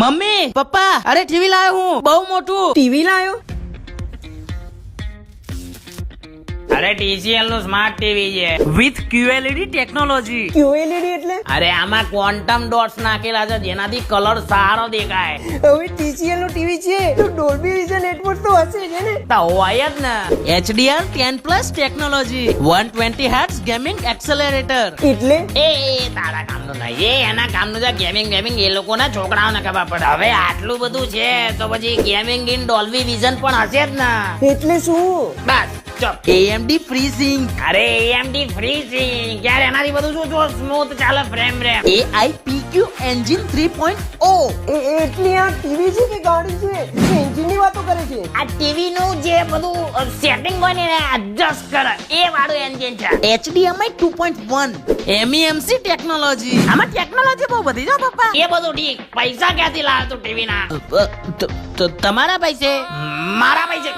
Mummy papa અરે TV લાયો હું બહુ મોટું ટીવી લાયો? અરે TCL નું સ્માર્ટ ટીવી છે વિથ QLED ટેકનોલોજી. QLED એટલે? અરે આમાં ક્વોન્ટમ ડોટ્સ નાખેલા છે જેનાથી કલર સારો દેખાય. હવે TCL નું ટીવી છે તો ડોલ્બી વિઝન નેટવર્ક તો હશે જ ને? તો હોય જ ને. HDR 10+ technology 120 Hz gaming accelerator. એટલે એ તારા કામનું નહીં, એ એના કામનું છે. ગેમિંગ એ લોકોના છોકરાઓને ખબર પડે. હવે આટલું બધું છે તો પછી ગેમિંગ ઇન ડોલ્બી વિઝન પણ હશે જ ને. એટલે શું? બસ ચપ. AMD FreeSync. અરે AMD FreeSync યાર, એનાથી બધું શું જો સ્મૂથ ચાલે, ફ્રેમ રેમ. AIPQ Engine 3.0. એટલી આ ટીવી છે કે ગાડી છે? એન્જિન ની વાતો કરે છે. આ ટીવી નું જે બધું સેટિંગ હોય ને એડજસ્ટ કરે એ વાળું એન્જિન છે. HDMI 2.1. MEMC technology. આમાં ટેકનોલોજી બહુ બધી છે પપ્પા. એ બધું ઠીક, પૈસા ક્યાંથી લાવે તું ટીવી ના? તમારા પૈસે? મારા પૈસે